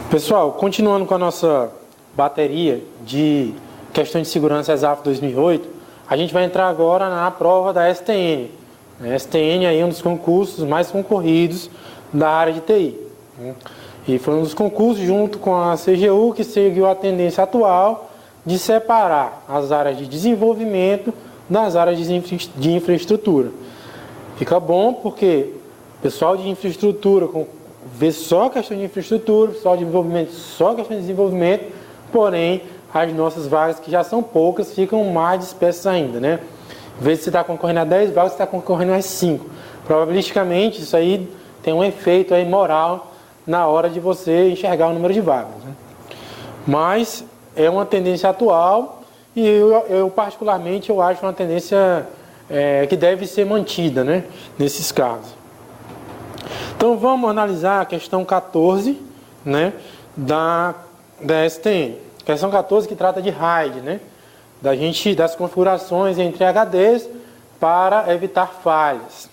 Pessoal, continuando com a nossa bateria de questões de segurança EXAF 2008, a gente vai entrar agora na prova da STN. A STN é um dos concursos mais concorridos da área de TI. E foi um dos concursos, junto com a CGU, que seguiu a tendência atual de separar as áreas de desenvolvimento das áreas de infraestrutura. Fica bom porque o pessoal de infraestrutura vê só questão de infraestrutura, só de desenvolvimento, só questão de desenvolvimento, porém as nossas vagas, que já são poucas, ficam mais dispersas ainda, né? Em vez de você estar concorrendo a 10 vagas, você está concorrendo a 5. Probabilisticamente, isso aí tem um efeito aí moral na hora de você enxergar o número de vagas, né? Mas é uma tendência atual e eu particularmente, eu acho uma tendência que deve ser mantida, né, nesses casos. Então vamos analisar a questão 14, né, da STN. Questão 14 que trata de RAID, né, das configurações entre HDs para evitar falhas.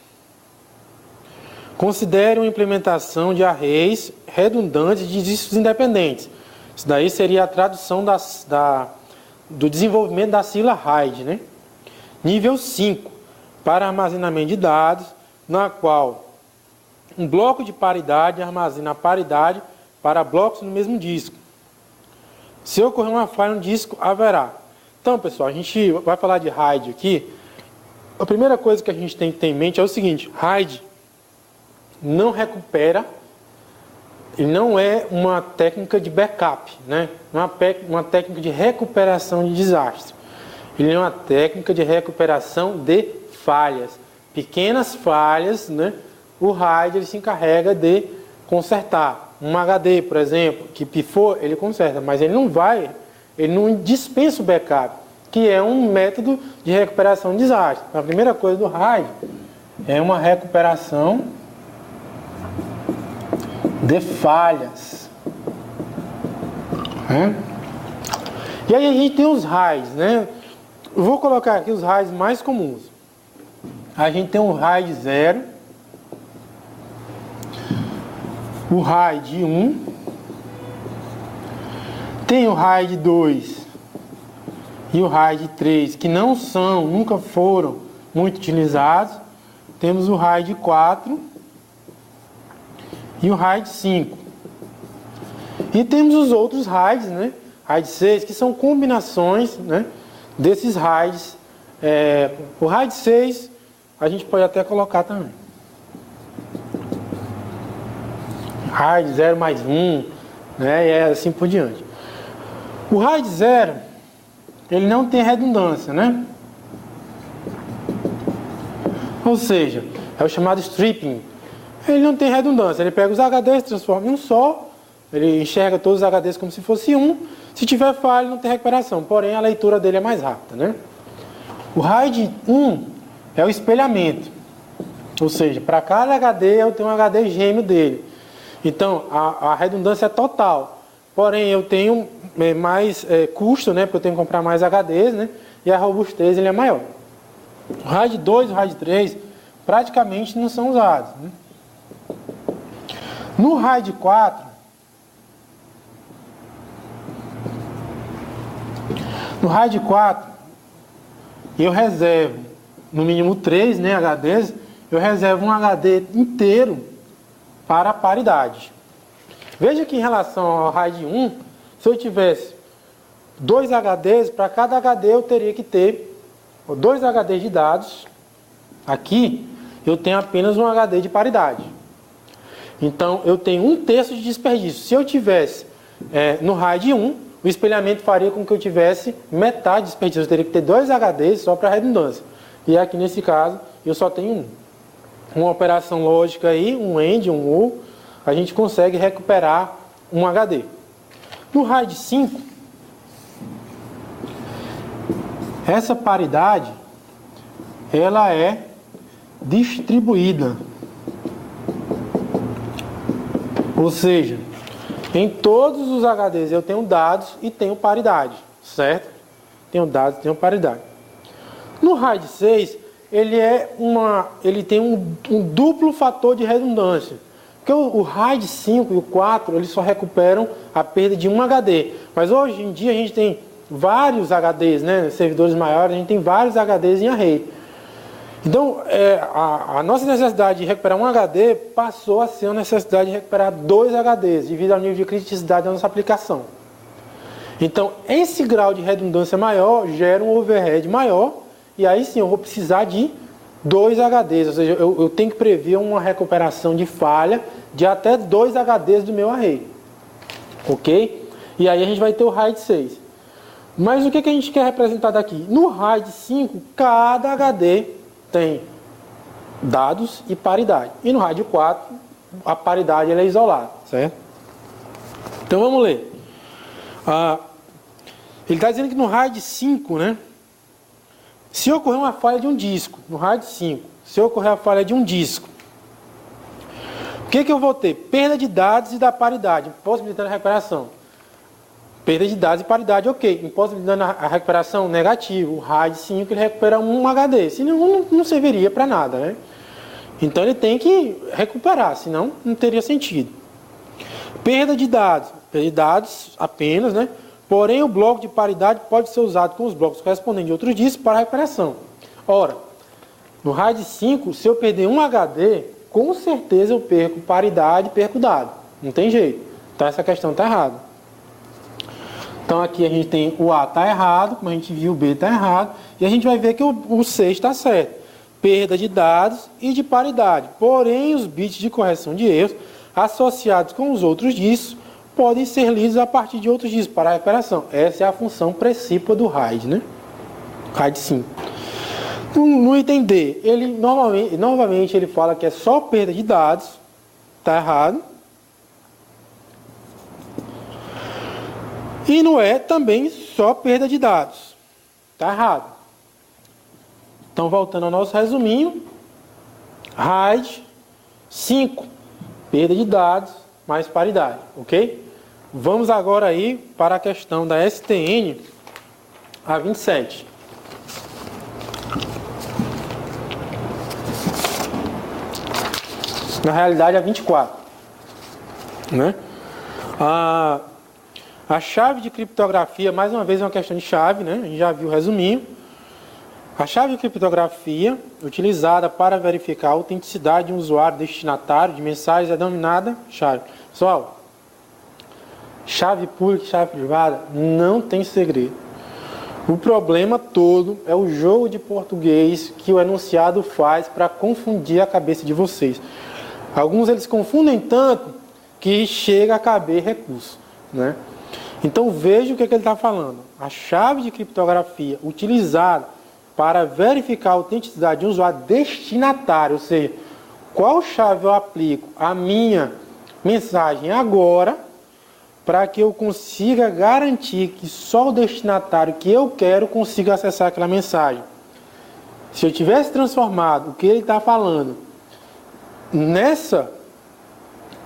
Considere uma implementação de arrays redundantes de discos independentes. Isso daí seria a tradução do desenvolvimento da sigla RAID, né? Nível 5, para armazenamento de dados, na qual um bloco de paridade armazena a paridade para blocos no mesmo disco. Se ocorrer uma falha no disco, haverá. Então, pessoal, a gente vai falar de RAID aqui. A primeira coisa que a gente tem que ter em mente é o seguinte: RAID não recupera, ele não é uma técnica de backup, né? Não é uma técnica de recuperação de desastre. Ele é uma técnica de recuperação de falhas. Pequenas falhas, né? O RAID ele se encarrega de consertar. Um HD, por exemplo, que pifou, ele conserta, mas ele não dispensa o backup, que é um método de recuperação de desastre. A primeira coisa do RAID é uma recuperação de falhas. E aí a gente tem os RAIDs, né? Eu vou colocar aqui os RAIDs mais comuns. A gente tem o RAID 0, o RAID 1, tem o RAID 2 e o RAID 3, que nunca foram muito utilizados. Temos o RAID 4 e o RAID 5. E temos os outros RAIDs, né? RAID 6, que são combinações, né, desses RAIDs. O RAID 6 a gente pode até colocar também. RAID 0 mais 1, né, e assim por diante. O RAID 0, ele não tem redundância, né? Ou seja, é o chamado stripping. Ele não tem redundância, ele pega os HDs, transforma em um só, ele enxerga todos os HDs como se fosse um. Se tiver falha, não tem recuperação, porém a leitura dele é mais rápida, né? O RAID 1 é o espelhamento, ou seja, para cada HD eu tenho um HD gêmeo dele. Então a redundância é total, porém eu tenho mais custo, né? Porque eu tenho que comprar mais HDs, né? E a robustez ele é maior. O RAID 2 e o RAID 3 praticamente não são usados, né? No RAID 4, eu reservo no mínimo 3, né, HDs, eu reservo um HD inteiro para a paridade. Veja que em relação ao RAID 1, se eu tivesse 2 HDs, para cada HD eu teria que ter 2 HDs de dados. Aqui eu tenho apenas um HD de paridade. Então eu tenho 1/3 de desperdício. Se eu tivesse no RAID 1, o espelhamento faria com que eu tivesse metade de desperdício. Eu teria que ter 2 HDs só para redundância. E aqui nesse caso eu só tenho um. Uma operação lógica aí, um AND, um OR, a gente consegue recuperar um HD. No RAID 5, essa paridade ela é distribuída. Ou seja, em todos os HDs eu tenho dados e tenho paridade, certo? Tenho dados e tenho paridade. No RAID 6, ele tem um duplo fator de redundância. Porque o RAID 5 e o 4, eles só recuperam a perda de um HD. Mas hoje em dia a gente tem vários HDs, né? Servidores maiores, a gente tem vários HDs em array. Então, a nossa necessidade de recuperar um HD passou a ser a necessidade de recuperar 2 HDs, devido ao nível de criticidade da nossa aplicação. Então, esse grau de redundância maior gera um overhead maior, e aí sim eu vou precisar de 2 HDs, ou seja, eu tenho que prever uma recuperação de falha de até 2 HDs do meu array. Ok? E aí a gente vai ter o RAID 6. Mas o que a gente quer representar daqui? No RAID 5, cada HD tem dados e paridade. E no RAID 4, a paridade ela é isolada, certo? Então vamos ler. Ele está dizendo que no RAID 5, né? Se ocorrer uma falha de um disco, no RAID 5, se ocorrer a falha de um disco, o que eu vou ter? Perda de dados e da paridade, impossibilitando a recuperação. Perda de dados e paridade, ok. Impossibilitando a recuperação, negativo. O RAID 5 ele recupera um HD, senão não serviria para nada, né? Então ele tem que recuperar, senão não teria sentido. Perda de dados apenas, né? Porém, o bloco de paridade pode ser usado com os blocos correspondentes de outros discos para recuperação. Ora, no RAID 5, se eu perder um HD, com certeza eu perco paridade e perco dado. Não tem jeito. Então essa questão está errada. Então aqui a gente tem o A está errado, como a gente viu, o B está errado, e a gente vai ver que o C está certo. Perda de dados e de paridade. Porém, os bits de correção de erros associados com os outros discos podem ser lidos a partir de outros discos para a recuperação. Essa é a função principal do RAID, né? RAID 5. No item D, ele novamente ele fala que é só perda de dados, está errado. E no E também só perda de dados, está errado. Então, voltando ao nosso resuminho, RAID 5, perda de dados mais paridade, ok? Vamos agora aí para a questão da STN A27. Na realidade, A24. Né? A chave de criptografia, mais uma vez, é uma questão de chave, né? A gente já viu o resuminho. A chave de criptografia, utilizada para verificar a autenticidade de um usuário destinatário de mensagens, é denominada chave. Pessoal, chave pública e chave privada não tem segredo. O problema todo é o jogo de português que o enunciado faz para confundir a cabeça de vocês. Alguns eles confundem tanto que chega a caber recurso, né? Então veja o que ele está falando. A chave de criptografia utilizada para verificar a autenticidade de um usuário destinatário, ou seja, qual chave eu aplico à minha mensagem agora, para que eu consiga garantir que só o destinatário que eu quero consiga acessar aquela mensagem. Se eu tivesse transformado o que ele está falando nessa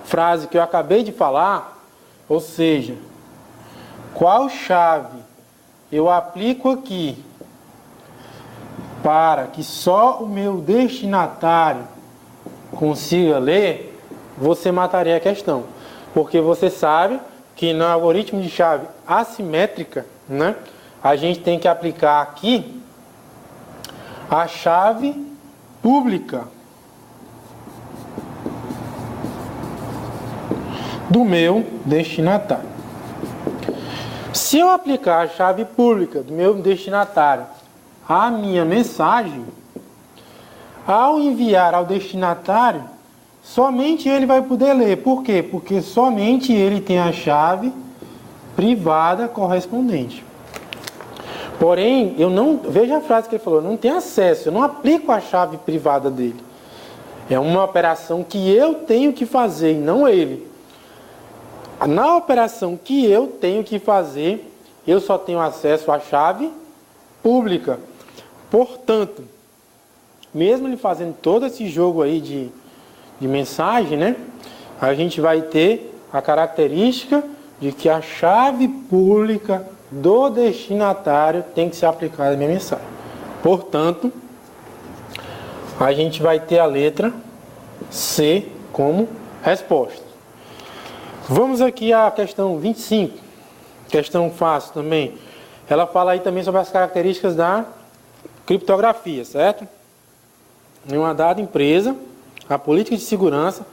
frase que eu acabei de falar, ou seja, qual chave eu aplico aqui para que só o meu destinatário consiga ler, você mataria a questão. Porque você sabe que no algoritmo de chave assimétrica, né, a gente tem que aplicar aqui a chave pública do meu destinatário. Se eu aplicar a chave pública do meu destinatário à minha mensagem, ao enviar ao destinatário, somente ele vai poder ler. Por quê? Porque somente ele tem a chave privada correspondente. Porém, eu não... Veja a frase que ele falou, eu não tenho acesso, eu não aplico a chave privada dele. É uma operação que eu tenho que fazer e não ele. Na operação que eu tenho que fazer, eu só tenho acesso à chave pública. Portanto, mesmo ele fazendo todo esse jogo aí de mensagem, né, a gente vai ter a característica de que a chave pública do destinatário tem que ser aplicada à minha mensagem. Portanto, a gente vai ter a letra C como respostas. Vamos aqui à questão 25, questão fácil também. Ela fala aí também sobre as características da criptografia, certo? Em uma dada empresa, a política de segurança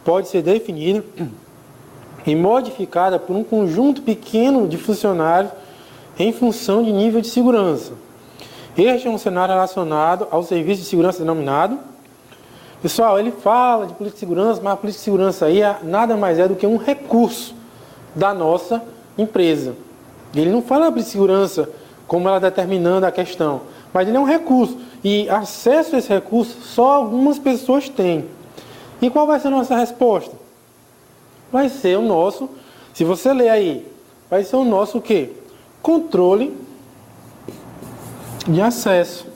pode ser definida e modificada por um conjunto pequeno de funcionários em função de nível de segurança. Este é um cenário relacionado ao serviço de segurança denominado. Pessoal, ele fala de política de segurança, mas a política de segurança aí nada mais é do que um recurso da nossa empresa. Ele não fala de segurança como ela determinando a questão, mas ele é um recurso. E acesso a esse recurso só algumas pessoas têm. E qual vai ser a nossa resposta? Vai ser o nosso, se você ler aí, vai ser o nosso o quê? Controle de acesso.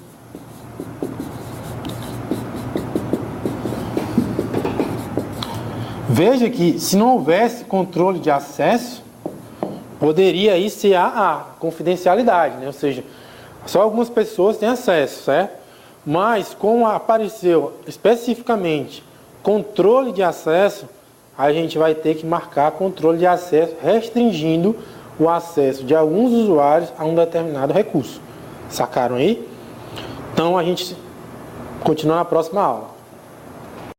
Veja que se não houvesse controle de acesso, poderia aí ser a confidencialidade, né? Ou seja, só algumas pessoas têm acesso, certo? Mas como apareceu especificamente controle de acesso, a gente vai ter que marcar controle de acesso, restringindo o acesso de alguns usuários a um determinado recurso. Sacaram aí? Então a gente continua na próxima aula.